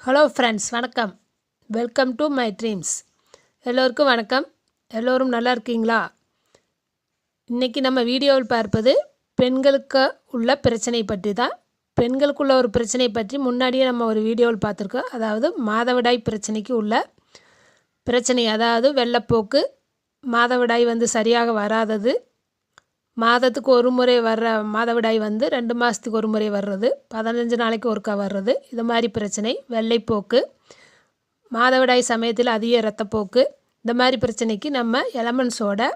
Hello friends, வணக்கம். Welcome to my dreams. எல்லோருக்கும் வணக்கம். எல்லோரும் நல்லா இருக்கீங்களா? இன்றைக்கி நம்ம வீடியோவில் பார்ப்பது பெண்களுக்கு உள்ள பிரச்சனை பற்றி தான். பெண்களுக்குள்ள ஒரு பிரச்சனை பற்றி முன்னாடியே நம்ம ஒரு வீடியோவில் பார்த்துருக்கோம். அதாவது மாதவிடாய் பிரச்சனைக்கு உள்ள பிரச்சனை, அதாவது வெள்ளப்போக்கு, மாதவிடாய் சரியாக வராதது, மாதத்துக்கு ஒரு முறை வர்ற மாதவிடாய் 2 மாதத்துக்கு ஒரு முறை வர்றது, 15 நாளைக்கு ஒருக்கா வர்றது, இது மாதிரி பிரச்சனை, வெள்ளைப்போக்கு, மாதவிடாய் சமயத்தில் அதிக இரத்தப்போக்கு, இந்த மாதிரி பிரச்சனைக்கு நம்ம எலமெண்ட்ஸோட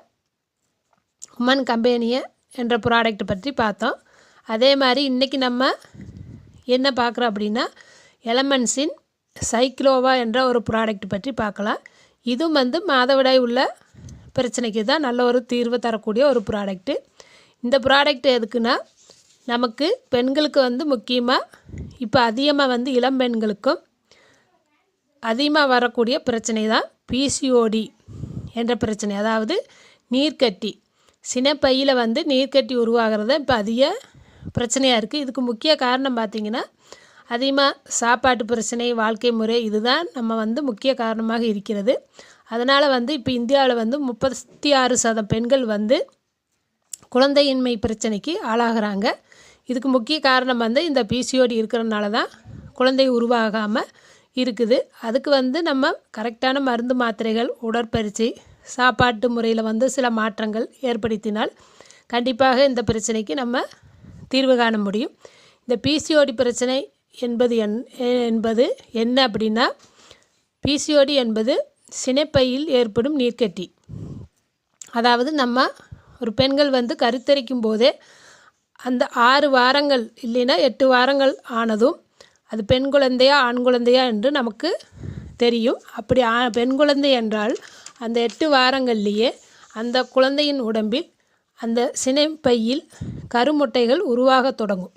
உமன் கம்பெனியை என்ற ப்ராடக்ட் பற்றி பார்த்தோம். அதே மாதிரி இன்றைக்கி நம்ம என்ன பார்க்குறோம் அப்படின்னா, எலமெண்ட்ஸின் சைக்ளோவா என்ற ஒரு ப்ராடக்ட் பற்றி பார்க்கலாம். இதுவும் மாதவிடாய் உள்ள பிரச்சனைக்கு தான் நல்ல ஒரு தீர்வு தரக்கூடிய ஒரு ப்ராடக்ட்டு. இந்த ப்ராடக்ட் எதுக்குன்னா, நமக்கு பெண்களுக்கு முக்கியமாக இப்போ அதிகமாக இளம் பெண்களுக்கும் அதிகமாக வரக்கூடிய பிரச்சனை தான் பிசிஓடி என்ற பிரச்சனை. அதாவது நீர்க்கட்டி, சினைப்பையில் நீர்க்கட்டி உருவாகிறது இப்போ அதிக பிரச்சனையாக இருக்குது. இதுக்கு முக்கிய காரணம் பார்த்திங்கன்னா, அதிகமாக சாப்பாட்டு பிரச்சனை, வாழ்க்கை முறை, இதுதான் நம்ம முக்கிய காரணமாக இருக்கிறது. அதனால் இப்போ இந்தியாவில் 36% பெண்கள் குழந்தையின்மை பிரச்சனைக்கு ஆளாகிறாங்க. இதுக்கு முக்கிய காரணம் இந்த பிசிஓடி இருக்கிறதுனால தான் குழந்தை உருவாகாமல் இருக்குது. அதுக்கு நம்ம கரெக்டான மருந்து மாத்திரைகள், உடற்பயிற்சி, சாப்பாட்டு முறையில் சில மாற்றங்கள் ஏற்படுத்தினால் கண்டிப்பாக இந்த பிரச்சனைக்கு நம்ம தீர்வு காண முடியும். இந்த பிசிஓடி பிரச்சனை என்பது என்ன அப்படின்னா, பிசிஓடி என்பது சினைப்பையில் ஏற்படும் நீர்க்கட்டி. அதாவது நம்ம ஒரு பெண்கள் கருத்தரிக்கும் போதே அந்த 6 வாரங்கள் இல்லைன்னா 8 வாரங்கள் ஆனதும் அது பெண் குழந்தையா ஆண் குழந்தையா என்று நமக்கு தெரியும். அப்படி பெண் குழந்தை என்றால் அந்த 8 வாரங்கள்லேயே அந்த குழந்தையின் உடம்பில் அந்த சினைப்பையில் கருமுட்டைகள் உருவாக தொடங்கும்.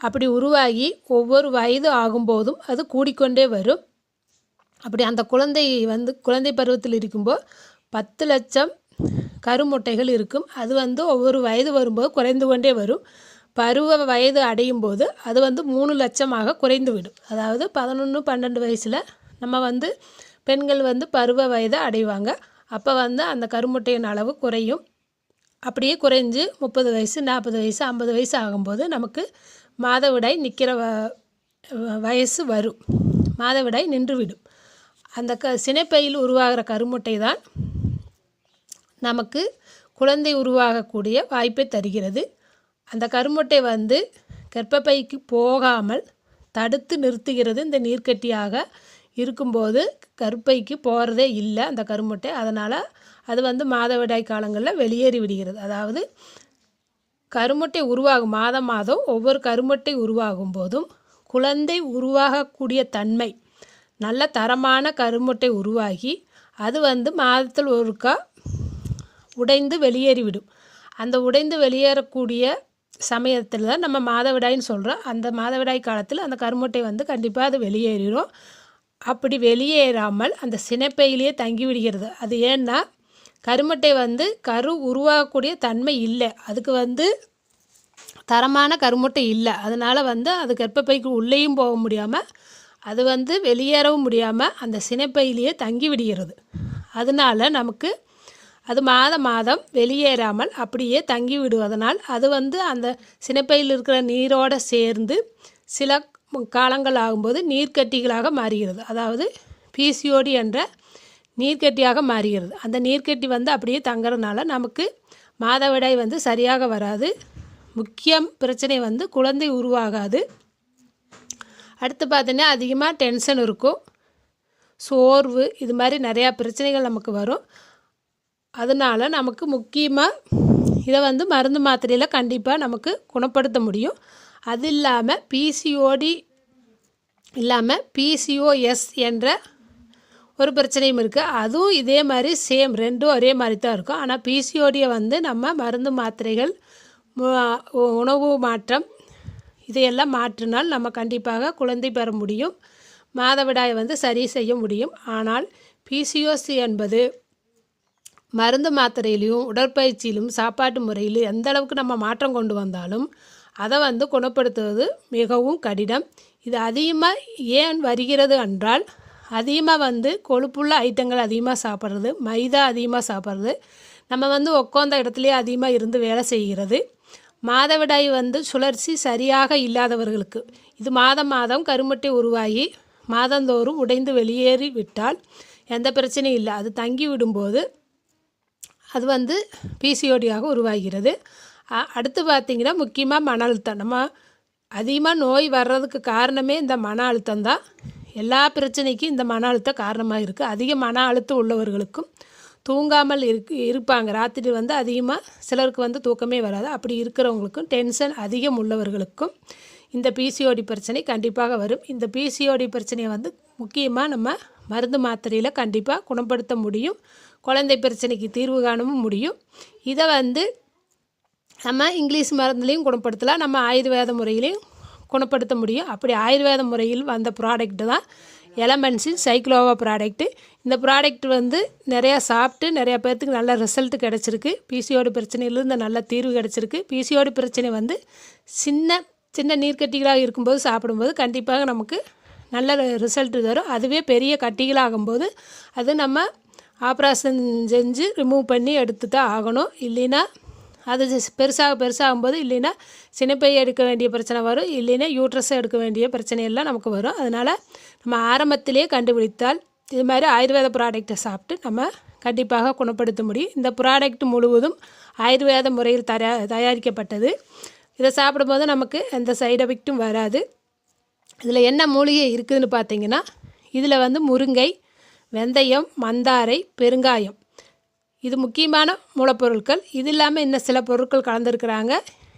அப்படி உருவாகி ஒவ்வொரு வயது ஆகும்போதும் அது கூடிக்கொண்டே வரும். அப்படி அந்த குழந்தை குழந்தை பருவத்தில் இருக்கும்போது 10 லட்சம் கருமுட்டைகள் இருக்கும். அது ஒவ்வொரு வயது வரும்போது குறைந்து கொண்டே வரும். பருவ வயது அடையும் போது அது 3 லட்சமாக குறைந்து விடும். அதாவது 11, 12 வயசில் நம்ம பெண்கள் பருவ வயதை அடைவாங்க. அப்போ அந்த கருமுட்டையின் அளவு குறையும். அப்படியே குறைஞ்சு 30 வயசு, 40 வயசு, 50 வயசு ஆகும்போது நமக்கு மாதவிடாய் நிற்கிற வயசு வரும். மாதவிடாய் நின்றுவிடும். அந்த சினைப்பையில் உருவாகிற கருமுட்டை தான் நமக்கு குழந்தை உருவாகக்கூடிய வாய்ப்பை தருகிறது. அந்த கருமுட்டை கர்ப்பப்பைக்கு போகாமல் தடுத்து நிறுத்துகிறது. இந்த நீர்க்கட்டியாக இருக்கும்போது கருப்பைக்கு போகிறதே இல்லை அந்த கருமுட்டை. அதனால் அது மாதவிடாய் காலங்களில் வெளியேறி விடுகிறது. அதாவது கருமுட்டை உருவாகும் மாதம் ஒவ்வொரு கருமுட்டை உருவாகும் போதும் குழந்தை உருவாகக்கூடிய தன்மை, நல்ல தரமான கருமுட்டை உருவாகி அது மாதத்தில் ஒருக்கா உடைந்து வெளியேறிவிடும். அந்த உடைந்து வெளியேறக்கூடிய சமயத்தில் தான் நம்ம மாதவிடாயின்னு சொல்கிறோம். அந்த மாதவிடாய் காலத்தில் அந்த கருமுட்டை கண்டிப்பாக அது வெளியேறிடும். அப்படி வெளியேறாமல் அந்த சினைப்பையிலேயே தங்கி விடுகிறது. அது ஏன்னா கருமுட்டை கரு உருவாகக்கூடிய தன்மை இல்லை. அதுக்கு தரமான கருமுட்டை இல்லை. அதனால் அது கர்ப்பப்பைக்கு உள்ளேயும் போக முடியாமல், அது வெளியேறவும் முடியாமல் அந்த சினைப்பையிலேயே தங்கி விடுகிறது. அதனால் நமக்கு அது மாதம் வெளியேறாமல் அப்படியே தங்கி விடுவதனால் அது அந்த சினைப்பையில் இருக்கிற நீரோடு சேர்ந்து சில காலங்கள் ஆகும்போது நீர்க்கட்டிகளாக மாறுகிறது. அதாவது பிசிஓடி என்ற நீர்க்கட்டியாக மாறுகிறது. அந்த நீர்க்கட்டி அப்படியே தங்குறதுனால நமக்கு மாதவிடாய் சரியாக வராது. முக்கிய பிரச்சனை குழந்தை உருவாகாது. அடுத்து பார்த்தீங்கன்னா அதிகமாக டென்ஷன் இருக்கும், சோர்வு, இது மாதிரி நிறையா பிரச்சனைகள் நமக்கு வரும். அதனால் நமக்கு முக்கியமாக இதை மருந்து மாத்திரையில் கண்டிப்பாக நமக்கு குணப்படுத்த முடியும். அது இல்லாமல் பிசிஓடி இல்லாமல் பிசிஓஎஸ் என்ற ஒரு பிரச்சனையும் இருக்குது. அதுவும் இதே மாதிரி சேம், ரெண்டும் ஒரே மாதிரி தான் இருக்கும். ஆனால் பிசிஓடியை நம்ம மருந்து மாத்திரைகள், உணவு மாற்றம், இதையெல்லாம் மாற்றினால் நம்ம கண்டிப்பாக குழந்தை பெற முடியும், மாதவிடாயை சரி செய்ய முடியும். ஆனால் பிசிஓஎஸ் என்பது மருந்து மாத்திரையிலையும் உடற்பயிற்சியிலும் சாப்பாட்டு முறையிலும் எந்த அளவுக்கு நம்ம மாற்றம் கொண்டு வந்தாலும் அதை வந்து குணப்படுத்துவது மிகவும் கடினம். இது அதிகமாக ஏன் வருகிறது என்றால், அதிகமாக வந்து கொழுப்புள்ள ஐட்டங்கள் அதிகமாக சாப்பிட்றது, மைதா அதிகமாக சாப்பிட்றது, நம்ம வந்து உட்காந்த இடத்துலையே அதிகமாக இருந்து வேலை செய்கிறது, மாதவிடாய் வந்து சுழற்சி சரியாக இல்லாதவர்களுக்கு, இது மாதம் மாதம் கருமுட்டை உருவாகி மாதந்தோறும் உடைந்து வெளியேறி விட்டால் எந்த பிரச்சனையும் இல்லை. அது தங்கி விடும்போது அது வந்து பிசிஓடியாக உருவாகிறது. அடுத்து பார்த்திங்கன்னா முக்கியமாக மன அழுத்தம். நம்ம அதிகமாக நோய் வர்றதுக்கு காரணமே இந்த மன அழுத்தம் தான். எல்லா பிரச்சனைக்கும் இந்த மன அழுத்தம் காரணமாக இருக்குது. அதிக மன அழுத்தம் உள்ளவர்களுக்கும் தூங்காமல் இருப்பாங்க. ராத்திரி வந்து அதிகமாக சிலருக்கு வந்து தூக்கமே வராது. அப்படி இருக்கிறவங்களுக்கும் டென்ஷன் அதிகம் உள்ளவர்களுக்கும் இந்த பிசிஓடி பிரச்சனை கண்டிப்பாக வரும். இந்த பிசிஓடி பிரச்சனையை வந்து முக்கியமாக நம்ம மருந்து மாத்திரையில் கண்டிப்பாக குணப்படுத்த முடியும். குழந்தை பிரச்சனைக்கு தீர்வு காணவும் முடியும். இதை வந்து நம்ம இங்கிலீஷ் மருந்துலேயும் குணப்படுத்தலாம், நம்ம ஆயுர்வேத முறையிலையும் குணப்படுத்த முடியும். அப்படி ஆயுர்வேத முறையில் வந்த ப்ராடக்ட்டு தான் எலமெண்ட்ஸின் சைக்ளோவா ப்ராடக்ட்டு. இந்த ப்ராடக்ட் வந்து நிறையா சாப்பிட்டு நிறையா பேர்த்துக்கு நல்ல ரிசல்ட் கிடச்சிருக்கு. பிசிஓடி பிரச்சனையிலேருந்து நல்ல தீர்வு கிடச்சிருக்கு. பிசிஓடி பிரச்சனை வந்து சின்ன சின்ன நீர்க்கட்டிகளாக இருக்கும்போது சாப்பிடும்போது கண்டிப்பாக நமக்கு நல்ல ரிசல்ட்டு தரும். அதுவே பெரிய கட்டிகளாகும்போது அது நம்ம ஆப்ரேஷன் செஞ்சு ரிமூவ் பண்ணி எடுத்து தான் ஆகணும். இல்லைன்னா அது பெருசாகும்போது இல்லைன்னா சினைப்பை எடுக்க வேண்டிய பிரச்சனை வரும், இல்லைன்னா யூட்ரஸை எடுக்க வேண்டிய பிரச்சனையெல்லாம் நமக்கு வரும். அதனால் நம்ம ஆரம்பத்திலே கண்டுபிடித்தால் இது மாதிரி ஆயுர்வேத ப்ராடக்டை சாப்பிட்டு நம்ம கண்டிப்பாக குணப்படுத்த முடியும். இந்த ப்ராடக்ட் முழுவதும் ஆயுர்வேத முறையில் தயாரிக்கப்பட்டது. இதை சாப்பிடும்போது நமக்கு எந்த சைடு எஃபெக்ட்டும் வராது. இதில் என்ன மூலிகை இருக்குதுன்னு பார்த்தீங்கன்னா, இதில் வந்து முருங்கை, வெந்தயம், மந்தாரை, பெருங்காயம், இது முக்கியமான மூலப்பொருட்கள். இது இல்லாமல் இன்னும் சில பொருட்கள் கலந்துருக்குறாங்க.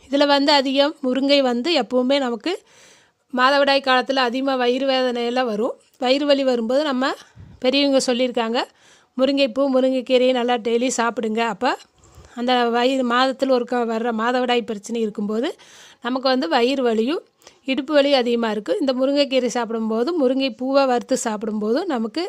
இதில் வந்து அதிகம் முருங்கை வந்து எப்போவுமே நமக்கு மாதவிடாய் காலத்தில் அதிகமாக வயிறு வேதனையெல்லாம் வரும். வயிறு வலி வரும்போது நம்ம பெரியவங்க சொல்லியிருக்காங்க, முருங்கைப்பூ முருங்கைக்கீரையை நல்லா டெய்லி சாப்பிடுங்க. அப்போ அந்த மாதத்தில் வர்ற மாதவிடாய் பிரச்சனை இருக்கும்போது நமக்கு வந்து வயிறு வலியும் இடுப்பு வலி அதிகமாக இருக்குது. இந்த முருங்கைக்கீரை சாப்பிடும்போது முருங்கை பூவை வறுத்து சாப்பிடும்போதும் நமக்கு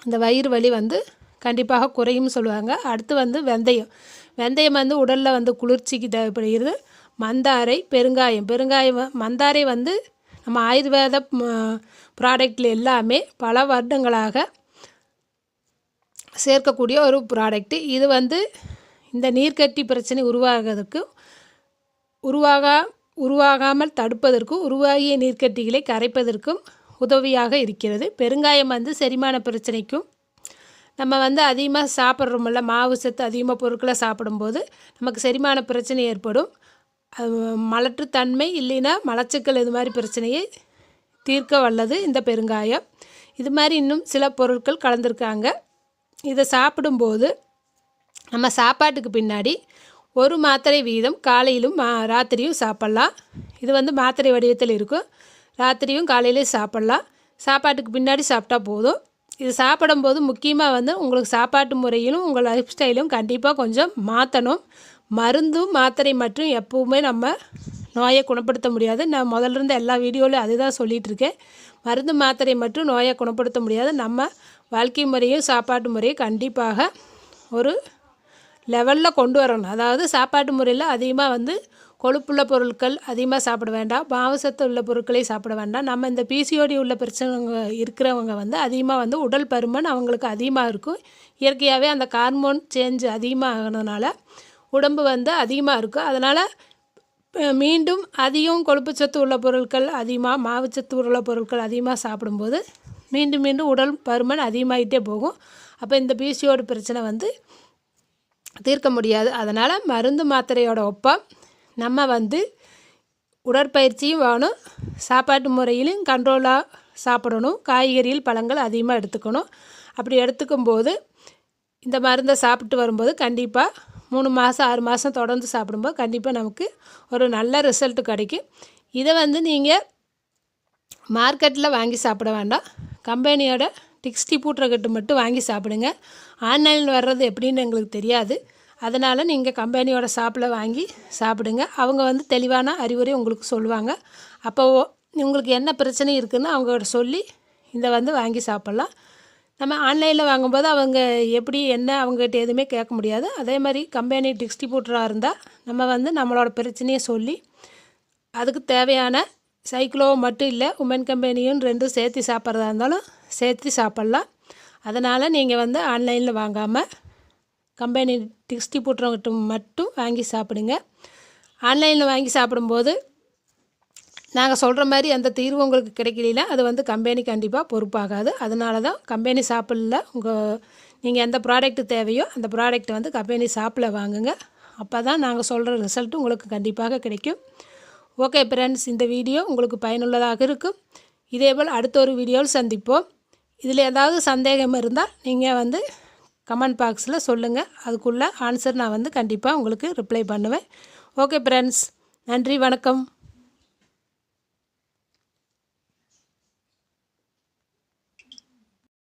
இந்த வயிறு வலி வந்து கண்டிப்பாக குறையும் சொல்லுவாங்க. அடுத்து வந்து வெந்தயம் வந்து உடலில் வந்து குளிர்ச்சிக்கு தேவைப்படுகிறது. மந்தாரை, பெருங்காயம் மந்தாரை வந்து நம்ம ஆயுர்வேத ப்ராடக்டில் எல்லாமே பல வருடங்களாக சேர்க்கக்கூடிய ஒரு ப்ராடக்ட்டு. இது வந்து இந்த நீர்க்கட்டி பிரச்சனை உருவாகாமல் தடுப்பதற்கும் உருவாகிய நீர்க்கட்டிகளை கரைப்பதற்கும் உதவியாக இருக்கிறது. பெருங்காயம் வந்து செரிமான பிரச்சனைக்கும், நம்ம வந்து அதிகமாக சாப்பிட்றோமில்ல, மாவு சத்து அதிகமாக பொருட்களை சாப்பிடும்போது நமக்கு செரிமான பிரச்சனை ஏற்படும். மலட்டுத்தன்மை இல்லைன்னா மலச்சிக்கல் இது மாதிரி பிரச்சனையை தீர்க்க வல்லது இந்த பெருங்காயம். இது மாதிரி இன்னும் சில பொருட்கள் கலந்துருக்காங்க. இதை சாப்பிடும்போது நம்ம சாப்பாட்டுக்கு பின்னாடி ஒரு மாத்திரை வீதம் காலையிலும் ராத்திரியும் சாப்பிட்லாம். இது வந்து மாத்திரை வடிவத்தில் இருக்கும். ராத்திரியும் காலையிலையும் சாப்பிட்லாம். சாப்பாட்டுக்கு பின்னாடி சாப்பிட்டா போதும். இது சாப்பிடும்போது முக்கியமாக வந்து உங்களுக்கு சாப்பாட்டு முறையிலும் உங்கள் லைஃப் ஸ்டைலும் கண்டிப்பாக கொஞ்சம் மாற்றணும். மருந்தும் மாத்திரை மற்றும் எப்போவுமே நம்ம நோயை குணப்படுத்த முடியாது. நான் முதல்ல இருந்த எல்லா வீடியோவிலும் அதுதான் சொல்லிகிட்ருக்கேன். மருந்து மாத்திரை மற்றும் நோயை குணப்படுத்த முடியாது. நம்ம வாழ்க்கை முறையும் சாப்பாட்டு முறையும் கண்டிப்பாக ஒரு லெவலில் கொண்டு வரணும். அதாவது சாப்பாட்டு முறையில் அதிகமாக வந்து கொழுப்புள்ள பொருட்கள் அதிகமாக சாப்பிட வேண்டாம், மாவுசத்து உள்ள பொருட்களை சாப்பிட வேண்டாம். நம்ம இந்த பிசிஓடி உள்ள பிரச்சனைங்க இருக்கிறவங்க வந்து அதிகமாக வந்து உடல் பருமன் அவங்களுக்கு அதிகமாக இருக்கும். இயற்கையாகவே அந்த ஹார்மோன் சேஞ்ச் அதிகமாக ஆகிறதுனால உடம்பு வந்து அதிகமாக இருக்கும். அதனால் மீண்டும் அதிகம் கொழுப்பு சத்து உள்ள பொருட்கள் அதிகமாக மாவுச்சத்து உள்ள பொருட்கள் அதிகமாக சாப்பிடும்போது மீண்டும் உடல் பருமன் அதிகமாகிட்டே போகும். அப்போ இந்த பிசிஓடி பிரச்சனை வந்து தீர்க்க முடியாது. அதனால் மருந்து மாத்திரையோட ஒப்பம் நம்ம வந்து உடற்பயிற்சியும் வேணும், சாப்பாட்டு முறையிலும் கண்ட்ரோலாக சாப்பிடணும், காய்கறிகள் பழங்கள் அதிகமாக எடுத்துக்கணும். அப்படி எடுத்துக்கும்போது இந்த மருந்தை சாப்பிட்டு வரும்போது கண்டிப்பாக 3 மாதம் 6 மாதம் தொடர்ந்து சாப்பிடும்போது கண்டிப்பாக நமக்கு ஒரு நல்ல ரிசல்ட்டு கிடைக்கும். இதை வந்து நீங்கள் மார்க்கெட்டில் வாங்கி சாப்பிட வேண்டாம், கம்பெனியோட டிக்ஸ்டி பூட்ரக்கட்டு மட்டும் வாங்கி சாப்பிடுங்க. ஆன்லைனில் வர்றது எப்படின்னு எங்களுக்கு தெரியாது. அதனால் நீங்கள் கம்பெனியோட ஷாப்பில் வாங்கி சாப்பிடுங்க. அவங்க வந்து தெளிவான அறிவுரை உங்களுக்கு சொல்லுவாங்க. அப்போ உங்களுக்கு என்ன பிரச்சனை இருக்குதுன்னு அவங்கள்ட்ட சொல்லி இதை வந்து வாங்கி சாப்பிட்லாம். நம்ம ஆன்லைனில் வாங்கும்போது அவங்க எப்படி என்ன அவங்ககிட்ட எதுவுமே கேட்க முடியாது. அதே மாதிரி கம்பெனி டிஸ்ட்ரிபியூட்டராக இருந்தால் நம்ம வந்து நம்மளோட பிரச்சனையை சொல்லி அதுக்கு தேவையான சைக்கிளோ மட்டும் இல்லை, உமன் கம்பெனியும் 2 சேர்த்து சாப்பிட்றதா இருந்தாலும் சேர்த்து சாப்பிட்லாம். அதனால் நீங்கள் வந்து ஆன்லைனில் வாங்காமல் கம்பெனி டிஸ்ட்ரிபியூட்டர்கிட்ட மட்டும் வாங்கி சாப்பிடுங்க. ஆன்லைனில் வாங்கி சாப்பிடும்போது நாங்கள் சொல்கிற மாதிரி அந்த தீர்வு உங்களுக்கு கிடைக்கலனா அது வந்து கம்பெனி கண்டிப்பாக பொறுப்பாகாது. அதனால தான் கம்பெனி ஷாப்பில் நீங்கள் எந்த ப்ராடக்ட் தேவையோ அந்த ப்ராடக்ட்டை வந்து கம்பெனி ஷாப்பில் வாங்குங்க. அப்போ தான் நாங்கள் சொல்கிற ரிசல்ட்டு உங்களுக்கு கண்டிப்பாக கிடைக்கும். ஓகே ஃப்ரெண்ட்ஸ், இந்த வீடியோ உங்களுக்கு பயனுள்ளதாக இருக்கும். இதேபோல் அடுத்த ஒரு வீடியோவில் சந்திப்போம். இதில் ஏதாவது சந்தேகம் இருந்தால் நீங்கள் வந்து கமெண்ட் பாக்ஸில் சொல்லுங்கள். அதுக்குள்ளே ஆன்சர் நான் வந்து கண்டிப்பாக உங்களுக்கு ரிப்ளை பண்ணுவேன். ஓகே ஃப்ரெண்ட்ஸ், நன்றி, வணக்கம்.